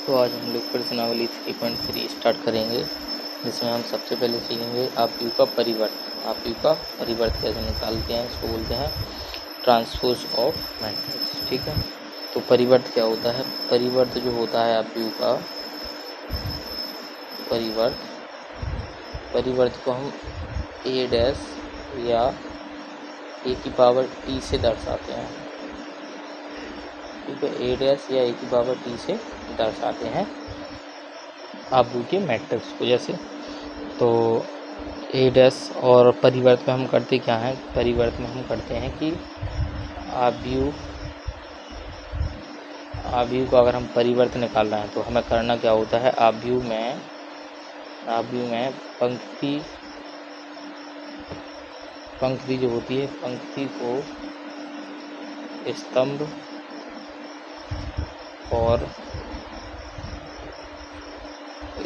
तो आज हम लोग प्रश्नावली 3.3 स्टार्ट करेंगे, जिसमें हम सबसे पहले सीखेंगे आव्यूह का परिवर्त। आव्यूह का परिवर्त कैसे निकालते हैं, इसको बोलते हैं ट्रांसपोज ऑफ मैट्रिक्स। ठीक है, तो परिवर्त क्या होता है? परिवर्त जो होता है आव्यूह का परिवर्त को हम a डैश या a की पावर t से दर्शाते हैं। ठीक है, a डैश या a की पावर t से दर्शाते हैं आव्यूह के मैट्रिक्स को। जैसे तो a डैश, और परिवर्त में हम करते क्या हैं? परिवर्त में हम करते हैं कि आव्यूह का अगर हम परिवर्त निकाल रहे हैं तो हमें करना क्या होता है? आव्यूह में पंक्ति जो होती है, पंक्ति को स्तंभ और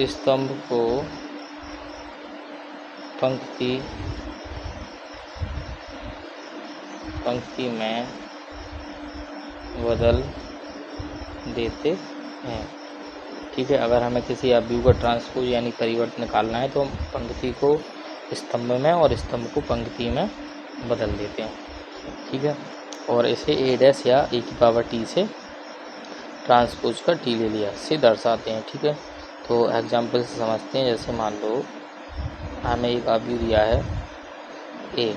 स्तंभ को पंक्ति में बदल देते हैं। ठीक है, अगर हमें किसी आव्यूह का ट्रांसपोज यानी परिवर्तन निकालना है तो हम पंक्ति को स्तंभ में और स्तंभ को पंक्ति में बदल देते हैं। ठीक है, और इसे a डैश या a की पावर t से ट्रांसपोज का t ले लिया से दर्शाते हैं। ठीक है, तो एग्जाम्पल से समझते हैं। जैसे मान लो हमें एक आव्यूह दिया है a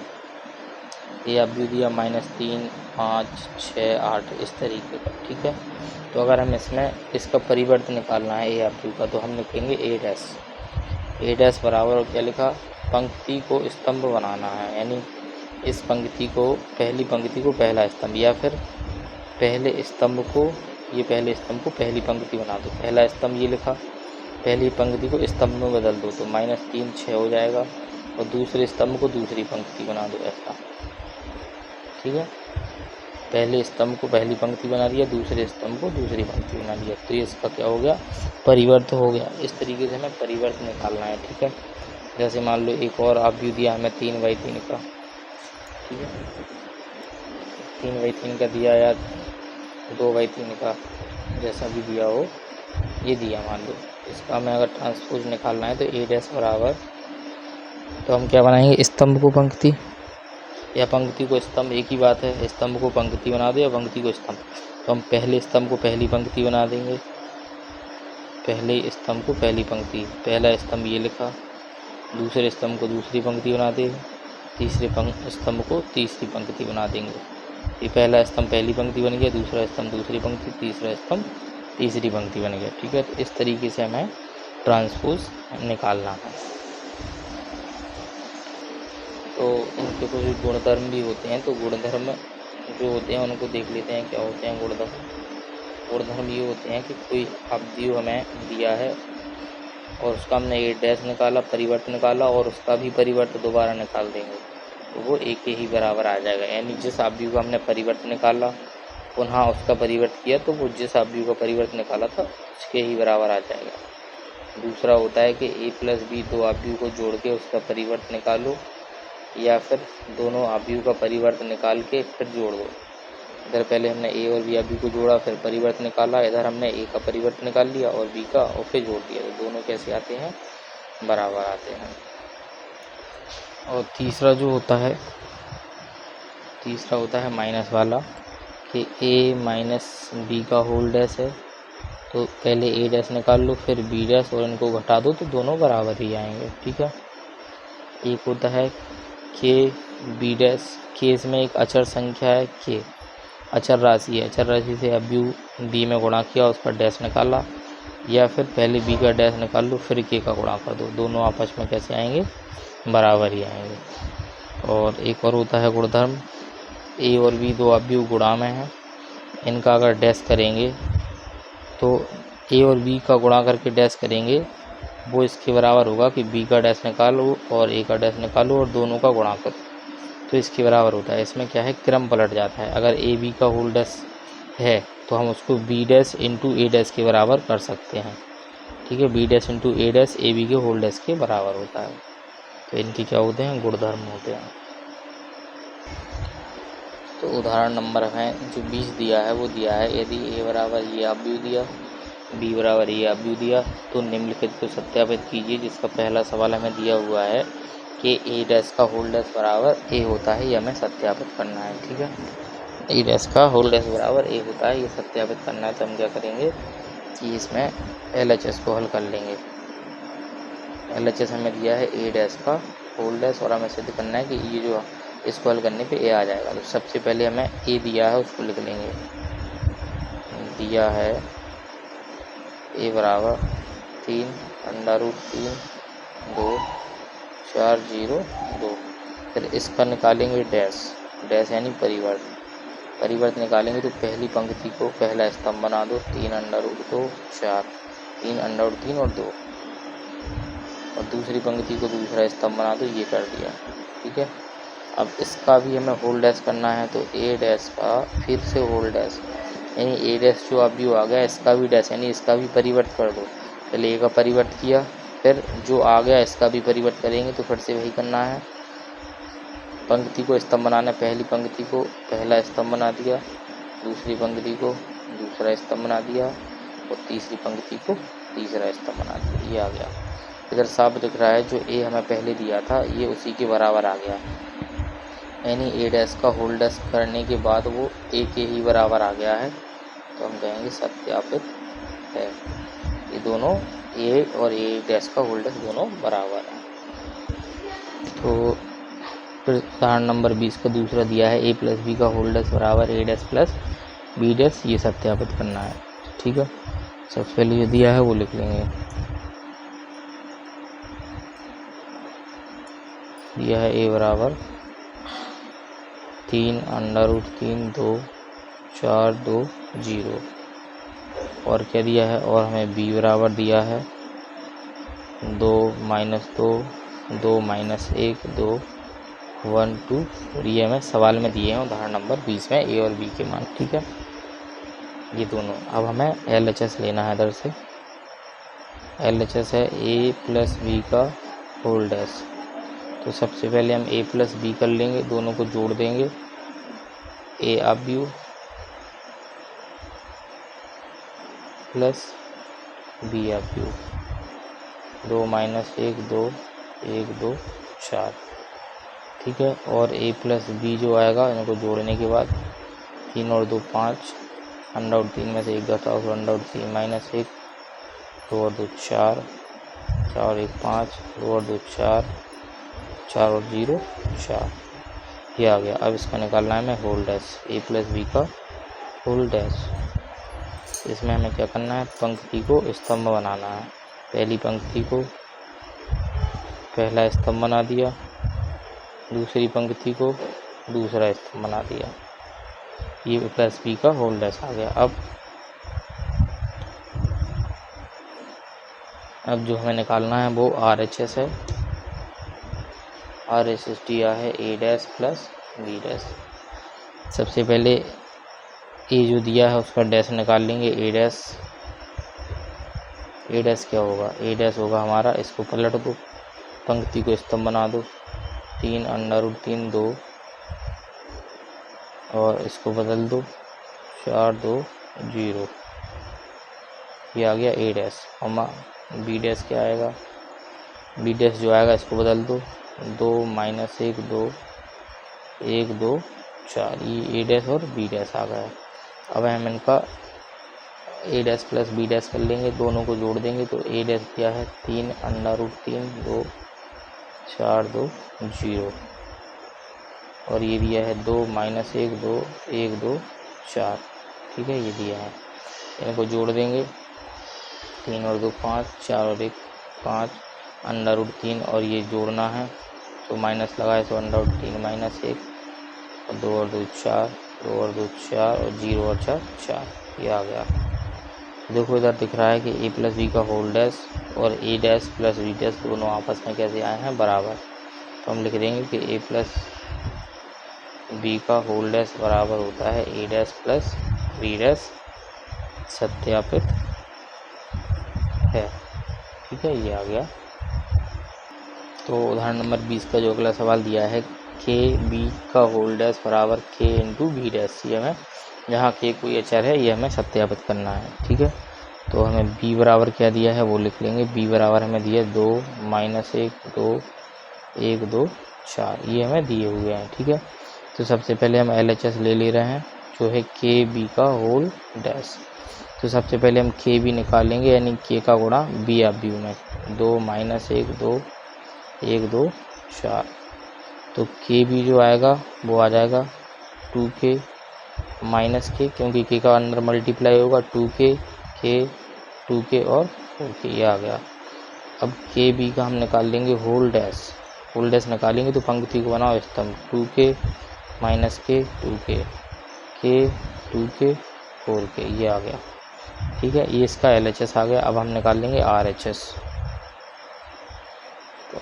आव्यूह दिया -3, 5, 6, 8 इस तरीके का। ठीक है, तो अगर हम इसका परिवर्तन निकालना है a आव्यूह का, तो हम लिखेंगे a डैश बराबर क्या लिखा? पंक्ति को स्तंभ बनाना है, यानी इस पंक्ति को, पहली पंक्ति को पहला स्तंभ, या फिर पहले स्तंभ को पहली पंक्ति बना दो। पहला स्तंभ ये लिखा, पहली पंक्ति को स्तंभ में बदल दो तो -3, 6 हो जाएगा, और दूसरे स्तंभ को दूसरी पंक्ति बना दो, ऐसा। ठीक है, पहले स्तंभ को पहली पंक्ति बना दिया, दूसरे स्तंभ को दूसरी पंक्ति बना दिया, तो ये इसका क्या हो गया? परिवर्त हो गया। इस तरीके से हमें परिवर्त निकालना है। ठीक है, जैसे मान लो एक और आव्यूह दिया हमें 3/3 का। ठीक है, 3/3 का दिया या 2/3 का, जैसा भी दिया हो, ये दिया मान लो। इसका हमें अगर ट्रांसपोज निकालना है तो a डैश बराबर, तो हम क्या बनाएंगे? स्तंभ को पंक्ति या पंक्ति को स्तंभ, एक ही बात है। स्तंभ को पंक्ति बना दो या पंक्ति को स्तंभ, तो हम पहले स्तंभ को पहली पंक्ति बना देंगे, पहले स्तंभ को पहली पंक्ति, पहला स्तंभ ये लिखा, दूसरे स्तंभ को दूसरी पंक्ति बना देंगे, तीसरे स्तंभ को तीसरी पंक्ति बना देंगे। ये पहला स्तंभ पहली पंक्ति बन गया, दूसरा स्तंभ दूसरी पंक्ति, तीसरा स्तंभ तीसरी पंक्ति बन गया। ठीक है, तो इस तरीके से हमें ट्रांसपोज निकालना है। तो इनके कुछ गुणधर्म भी होते हैं, तो गुणधर्म जो होते हैं उनको देख लेते हैं। क्या होते हैं गुणधर्म ये होते हैं कि कोई आव्यूह हमें दिया है और उसका हमने a डैश निकाला, परिवर्त निकाला, और उसका भी परिवर्त दोबारा निकाल देंगे तो वो a के ही बराबर आ जाएगा। यानी जिस आव्यूह का हमने परिवर्त निकाला, पुनः उसका परिवर्त किया, तो वो जिस आव्यूह का परिवर्त निकाला था उसके ही बराबर आ जाएगा। दूसरा होता है कि a + b दो आव्यूह को जोड़ के उसका परिवर्त निकालो, या फिर दोनों आव्यूह का परिवर्त निकाल के फिर जोड़ दो। इधर पहले हमने a और b आव्यूह को जोड़ा, फिर परिवर्त निकाला, इधर हमने a का परिवर्त निकाल लिया और b का, और फिर जोड़ दिया, तो दोनों कैसे आते हैं? बराबर आते हैं। और तीसरा होता है माइनस वाला, कि a - b का होल डैश है, तो पहले a डैश निकाल लो, फिर b डैश, और इनको घटा दो तो दोनों बराबर ही आएंगे। ठीक है, एक होता है k b डैश, k इसमें एक अचर संख्या है, k अचर राशि है, अचर राशि से आव्यूह b में गुणा किया, उसका डैश निकाला, या फिर पहले b का डैश निकाल लो, फिर k का गुणा कर दो, दोनों आपस में कैसे आएंगे? बराबर ही आएंगे। और एक और होता है गुणधर्म, a और b दो आव्यूह गुणा में हैं, इनका अगर डैश करेंगे तो a और b का गुणा करके डैश करेंगे, वो इसके बराबर होगा कि b का डैश निकालो और a का डैश निकालो और दोनों का गुणा करो, तो इसके बराबर होता है। इसमें क्या है? क्रम पलट जाता है। अगर a b का होल डैश है तो हम उसको b dash into a dash के बराबर कर सकते हैं। ठीक है, b dash into a dash a b के होल डैश के बराबर होता है। तो इनके क्या होते हैं? गुणधर्म होते हैं। तो उदाहरण नंबर है जो 20 दिया है, वो दिया है, यदि a बराबर ये आव्यूह दिया, बी बराबर ए आप व्यू दिया, तो निम्नलिखित को सत्यापित कीजिए, जिसका पहला सवाल हमें दिया हुआ है कि ए डैश का होल डैश बराबर ए होता है, ये हमें सत्यापित करना है। ठीक है, ए डैश का होल डैश बराबर ए होता है, ये सत्यापित करना है। तो हम क्या करेंगे कि इसमें LHS को हल कर लेंगे। LHS हमें दिया है ए डैश का होल डैश और हमें सिद्ध करना है कि ये जो इसको हल करने पे ए आ जाएगा। तो सबसे पहले हमें ए दिया है उसको लिख लेंगे। दिया है ए बराबर 3 √3 2 4 0 2। फिर इसका निकालेंगे डैश, डैश यानी परिवर्त। परिवर्त निकालेंगे तो पहली पंक्ति को पहला स्तंभ बना दो, 3 √2 4, 3 √3 और 2, और दूसरी पंक्ति को दूसरा स्तंभ बना दो, ये कर दिया। ठीक है, अब इसका भी हमें होल डैश करना है, तो ए डैश का फिर से होल डैश यानी ए डैश जो अभी आ गया इसका भी डैश यानी इसका भी परिवर्त कर दो। पहले ए का परिवर्त किया, फिर जो आ गया इसका भी परिवर्त करेंगे, तो फिर से वही करना है। पंक्ति को स्तंभ बनाना, पहली पंक्ति को पहला स्तंभ बना दिया, दूसरी पंक्ति को दूसरा स्तंभ बना दिया और तीसरी पंक्ति को तीसरा स्तंभ बना दिया, ये आ गया। इधर साफ दिख रहा है जो ए हमें पहले दिया था ये उसी के बराबर आ गया, यानी ए डैश का होल डैश करने के बाद वो ए के ही बराबर आ गया है। तो हम कहेंगे सत्यापित है, ये दोनों ए और ए डैश का होल डैश दोनों बराबर है। तो फिर उदाहरण नंबर 20 का दूसरा दिया है ए प्लस बी का होल डैश बराबर ए डैश प्लस बी डैश, ये सत्यापित करना है। ठीक है, सबसे पहले जो दिया है वो लिख लेंगे। दिया है ए बराबर 3 √3 2 4 2 0, और क्या दिया है, और हमें बी बराबर दिया है 2 - 2 2 - 1 2 1 2, और ये हमें सवाल में दिए हैं उदाहरण नंबर 20 में ए और बी के मान। ठीक है, ये दोनों। अब हमें LHS लेना है। इधर से LHS है ए प्लस बी का होल डैश, तो सबसे पहले हम ए प्लस बी कर लेंगे, दोनों को जोड़ देंगे। ए आप व्यू प्लस बी आप व्यू, 2 - 1 2 1 2 4। ठीक है, और ए प्लस बी जो आएगा इनको जोड़ने के बाद 3 और 2 5, √3 में से 1 घटाओ तो √3 - 1, 2 और 2 4, 4 और 1 5, 2 और 2 4, 4 और 0 4, ये आ गया। अब इसका निकालना है हमें होल डैश, ए प्लस बी का होल डैश। इसमें हमें क्या करना है, पंक्ति को स्तंभ बनाना है। पहली पंक्ति को पहला स्तंभ बना दिया, दूसरी पंक्ति को दूसरा स्तंभ बना दिया, ये प्लस बी का होल डैश आ गया। अब जो हमें निकालना है वो RHS है। RHS दिया है ए डैश प्लस बी डैश। सबसे पहले ए जो दिया है उसका डैश निकाल लेंगे। ए डैश क्या होगा, ए डैश होगा हमारा, इसको पलट दो, पंक्ति को स्तंभ बना दो, 3 √3 2, और इसको बदल दो 4 2 0, ये आ गया ए डैश। और बी डैश क्या आएगा, बी डैश जो आएगा इसको बदल दो, 2 - 1 2 1 2 4, ये ए डैश और बी डैश आ गया। अब हम इनका ए डैश प्लस बी डैश कर लेंगे, दोनों को जोड़ देंगे तो ए डैश क्या है 3 √3 2 4 2 0, और ये दिया है 2 - 1 2 1 2 4। ठीक है, ये दिया है, इनको जोड़ देंगे, 3 और 2 5, 4 और 1 5, √3 और ये जोड़ना है तो माइनस लगाए तो √3 - 1, और 2 और 2 4, 2 और 2 4, और 0 और 4 4, ये आ गया। देखो इधर दिख रहा है कि ए प्लस बी का होल डैश और ए डैश प्लस बी डैश दोनों आपस में कैसे आए हैं, बराबर। तो हम लिख देंगे कि ए प्लस बी का होल डैश बराबर होता है ए डैश प्लस बी डैश, सत्यापित है। ठीक है, ये आ गया। तो उदाहरण नंबर 20 का जो अगला सवाल दिया है के बी का होल डैश बराबर के इंटू बी डैश, ये हमें जहाँ के कोई अचर है ये हमें सत्यापित करना है। ठीक है, तो हमें b बराबर क्या दिया है वो लिख लेंगे। b बराबर हमें दिया 2 -1 2 1 2 4, ये हमें दिए हुए हैं। ठीक है, तो सबसे पहले हम LHS ले रहे हैं जो है KB का होल डैश। तो सबसे पहले हम KB निकालेंगे, यानी K का गुणा B आप व्यू में 2 -1 2 1 2 4। तो KB जो आएगा वो आ जाएगा 2K -K, क्योंकि K का अंदर मल्टीप्लाई होगा 2K K 2K और 4K, ये आ गया। अब KB का हम निकाल लेंगे होल डैश निकालेंगे तो पंक्ति को बनाओ स्तंभ 2K -K 2K K 2K 4K, ये आ गया। ठीक है, ये इसका LHS आ गया। अब हम निकाल लेंगे RHS। तो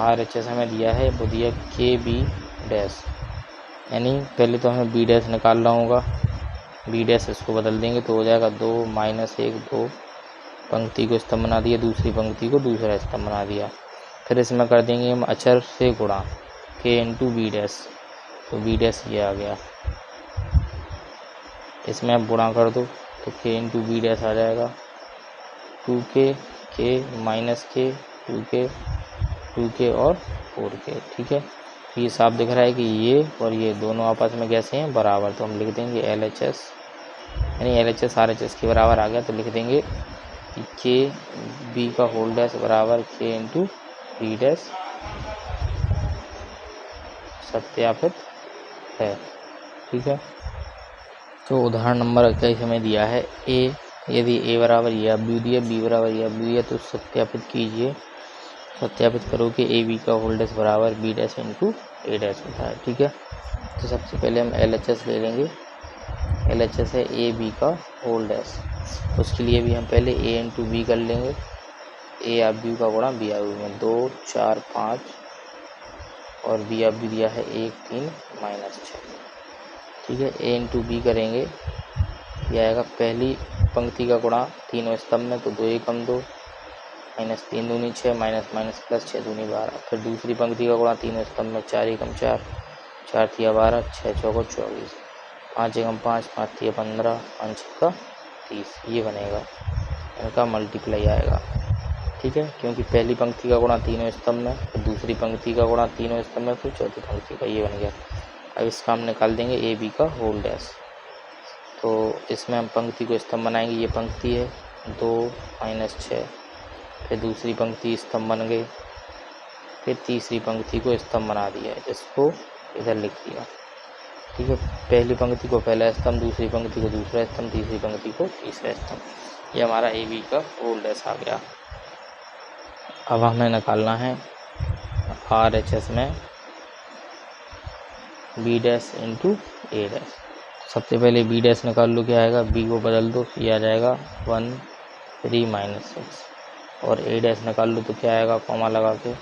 RHS हमें दिया है, वो दिया KB डैश, यानी पहले तो हमें B डैश निकालना होगा। B डैश इसको बदल देंगे तो हो जाएगा 2 -1 2, पंक्ति को स्तंभ बना दिया, दूसरी पंक्ति को दूसरा स्तंभ बना दिया। फिर इसमें कर देंगे हम अचर से गुणा K × B डैश, तो B डैश ये आ गया। इसमें आप गुणा कर दो तो K × B डैश आ जाएगा 2K K -K 2K और 4K। ठीक है, ये साफ दिख रहा है कि ये और ये दोनों आपस में कैसे हैं, बराबर। तो हम लिख देंगे LHS, यानी LHS RHS के बराबर आ गया। तो लिख देंगे कि KB का होल डैश बराबर K × B डैश सत्यापित है। ठीक है, तो उदाहरण नंबर 21 हमें दिया है A, यदि A बराबर ये आप व्यू दिया, B बराबर ये आप व्यू दिया, तो सत्यापित कीजिए। सत्यापित करो कि AB का होल डैश बराबर B डैश × A डैश होता है। ठीक है, तो सबसे पहले हम LHS ले लेंगे। LHS है AB का होल डैश, उसके लिए भी हम पहले A × B कर लेंगे। A आप व्यू का गुणा B आप व्यू में 2 4 5 और B आप व्यू दिया है 1 3 -6। ठीक है, A × B करेंगे, यह आएगा पहली पंक्ति का गुणा तीनों स्तंभ में, तो 2 × 2 -3 दूनी 6 -+ 6 दूनी 12। फिर दूसरी पंक्ति का गुणा तीनों स्तंभ में 4 × 4 4 × 12 6 × 4 24 5 × 5 5 × 15 5 × 30, ये बनेगा, इनका मल्टीप्लाई आएगा। ठीक है, क्योंकि पहली पंक्ति का गुणा तीनों स्तंभ में, फिर दूसरी पंक्ति का गुणा तीनों स्तंभ में, फिर चौथी पंक्ति का, ये बन गया। अब इसका हम निकाल देंगे AB का होल डैश। तो इसमें हम पंक्ति को स्तंभ बनाएंगे, ये पंक्ति है 2 -6, फिर दूसरी पंक्ति स्तंभ बन गई, फिर तीसरी पंक्ति को स्तंभ बना दिया, इसको इधर लिख दिया। ठीक है, पहली पंक्ति को पहला स्तंभ, दूसरी पंक्ति को दूसरा स्तंभ, तीसरी पंक्ति को तीसरा स्तंभ, ये हमारा AB का होल डैश आ गया। अब हमें निकालना है RHS में B डैश × A डैश। सबसे पहले B डैश निकाल लो, क्या आएगा, B को बदल दो, ये आ जाएगा 1 3 -6, और A डैश निकाल लो तो क्या आएगा, कॉमा लगा के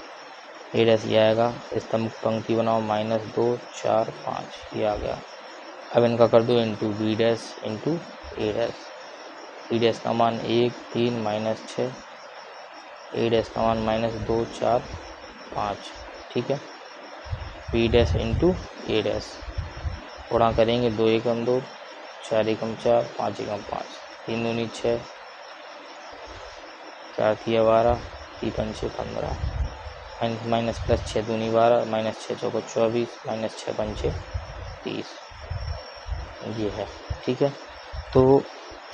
A डैश ये आएगा, स्तंभ पंक्ति बनाओ -2 4 5, ये आ गया। अब इनका कर दो × B dash × A dash. B dash का मान 1 3 -6, A डैश का मान -2 4 5। ठीक है, B डैश × A डैश गुणा करेंगे 2 × 2 4 × 4 5 × 5 3 दूनी 6 4 × 12 3 × 5 15 -+ 6 दूनी 12 -6 × 4 24 -6 × 5 30, ये है। ठीक है, तो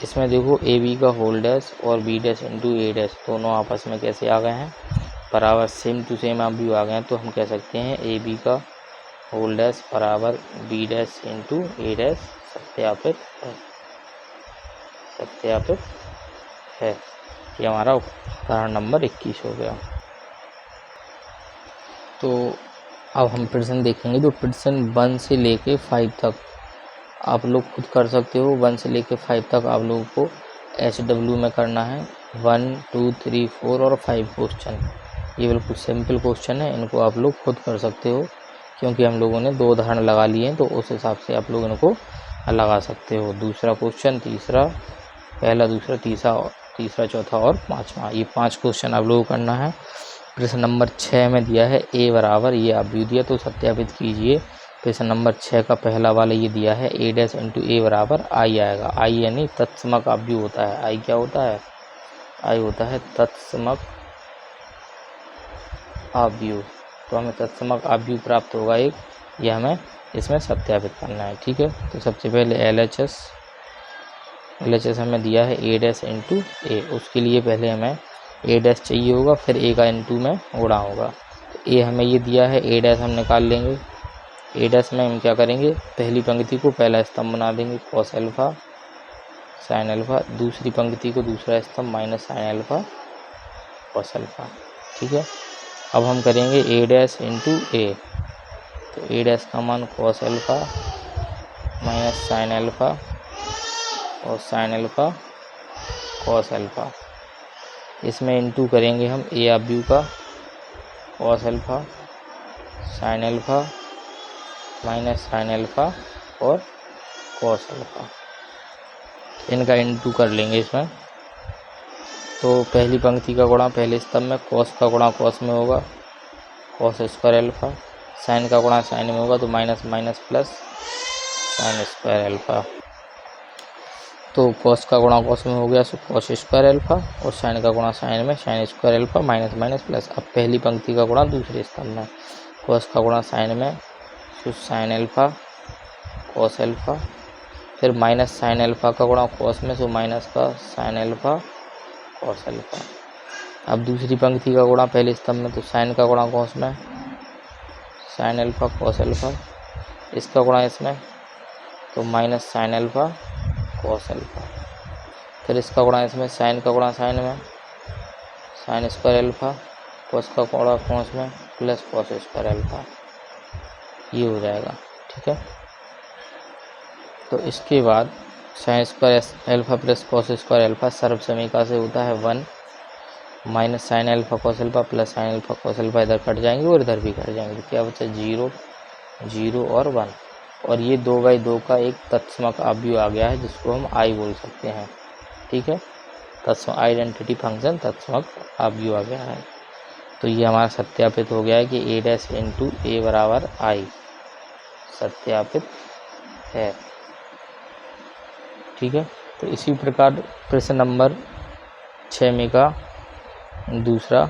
इसमें देखो AB का होल डैश और B डैश × A डैश दोनों आपस में कैसे आ गए हैं, बराबर सेम टू सेम आप भी आ गए हैं। तो हम कह सकते हैं AB का होल डैश बराबर B डैश × A डैश सत्यापित है। ये हमारा उदाहरण नंबर 21 हो गया। तो अब हम प्रश्न देखेंगे, जो प्रश्न 1 से लेके 5 तक आप लोग खुद कर सकते हो। 1 से लेके 5 तक आप लोगों को HW में करना है। 1 2 3 4 और 5 क्वेश्चन, ये बिल्कुल सिंपल क्वेश्चन है, इनको आप लोग खुद कर सकते हो, क्योंकि हम लोगों ने 2 उदाहरण लगा लिए हैं, तो उस हिसाब से आप लोग इनको लगा सकते हो। दूसरा क्वेश्चन, तीसरा, पहला दूसरा तीसरा चौथा और पाँचवा, ये 5 क्वेश्चन आप लोगों को करना है। प्रश्न नंबर 6 में दिया है A बराबर, ये आप व्यू दिया, तो सत्यापित कीजिए क्वेश्चन नंबर 6 का पहला वाला ये दिया है ए डैश इंटू ए बराबर आई आएगा। आई यानी तत्समक आव्यूह होता है। आई क्या होता है? आई होता है तत्समक आव्यूह। तो हमें तत्समक आव्यूह प्राप्त होगा एक, यह हमें इसमें सत्यापित करना है। ठीक है, तो सबसे पहले एलएचएस हमें दिया है ए डैश इंटू ए, उसके लिए पहले हमें ए डैश चाहिए होगा, फिर ए का इंटू में गुणा होगा। तो ए हमें ये दिया है, ए डैश हम निकाल लेंगे। ए डैश में हम क्या करेंगे, पहली पंक्ति को पहला स्तंभ बना देंगे कॉस अल्फा साइन अल्फा, दूसरी पंक्ति को दूसरा स्तंभ minus sine alpha cos alpha. ठीक है, अब हम करेंगे ए डैश इंटू ए, तो ए डैश का मान cos alpha minus sine alpha और साइन अल्फा कॉस अल्फा। इसमें इंटू करेंगे हम ए आव्यूह का cos alpha sine alpha minus sine alpha और कॉस अल्फा, इनका इंटू कर लेंगे इसमें। तो पहली पंक्ति का गुणा पहले स्तंभ में, कॉस का गुणा कॉस में होगा कॉस स्क्वायर अल्फा, साइन का गुणा साइन में होगा तो minus minus plus sign square alpha. तो कॉस का गुणा कॉस में हो गया सो कॉस स्क्वायर अल्फा, और साइन का गुणा साइन में sign square alpha minus minus plus. अब पहली पंक्ति का गुणा दूसरे स्तंभ में, कॉस का गुणा साइन में तो साइन अल्फा कॉस अल्फा, फिर माइनस साइन अल्फा का गुणा कॉस में सो माइनस का साइन अल्फा कॉस अल्फा। अब दूसरी पंक्ति का गुणा पहले स्तंभ में, तो साइन का गुणा कॉस में साइन अल्फा कॉस अल्फा, इसका गुणा इसमें तो minus sine alpha cos alpha, फिर इसका गुणा इसमें साइन का गुणा साइन में साइन स्क्वायर अल्फा, कॉस का गुणा कॉस में प्लस कॉस स्क्वायर अल्फा, ये हो जाएगा। ठीक है, तो इसके बाद sine square alpha plus cos square alpha सर्व समीकरण से होता है 1 minus sine alpha cos alpha plus sine alpha cos alpha, इधर कट जाएंगे और इधर भी कट जाएंगे, तो क्या बचा 0 0 और 1, और ये 2/2 का एक तत्समक आव्यूह आ गया है जिसको हम आई बोल सकते हैं। ठीक है, तत्सम आइडेंटिटी फंक्शन तत्समक आव्यूह आ गया है। तो ये हमारा सत्यापित हो गया है कि ए डैश इंटू ए बराबर आई सत्यापित है। ठीक है, तो इसी प्रकार प्रश्न नंबर 6 में का दूसरा,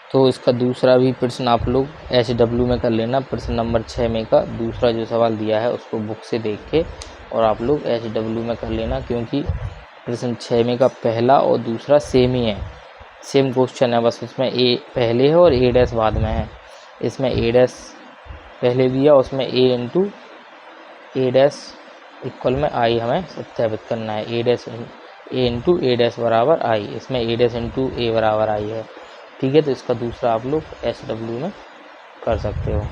तो इसका दूसरा भी प्रश्न आप लोग SW में कर लेना। प्रश्न नंबर 6 में का दूसरा जो सवाल दिया है उसको बुक से देख के और आप लोग SW में कर लेना, क्योंकि प्रश्न 6 में का पहला और दूसरा सेम ही है, सेम क्वेश्चन है, बस उसमें ए पहले है और ए डैश बाद में है। इसमें ए डैश पहले दिया, उसमें ए इंटू ए डैश इक्वल में आई हमें सत्यापित करना है। ए इंटू ए डैश बराबर आई, इसमें ए डैश इंटू ए बराबर आई है। ठीक है, तो इसका दूसरा आप लोग SW में कर सकते हो।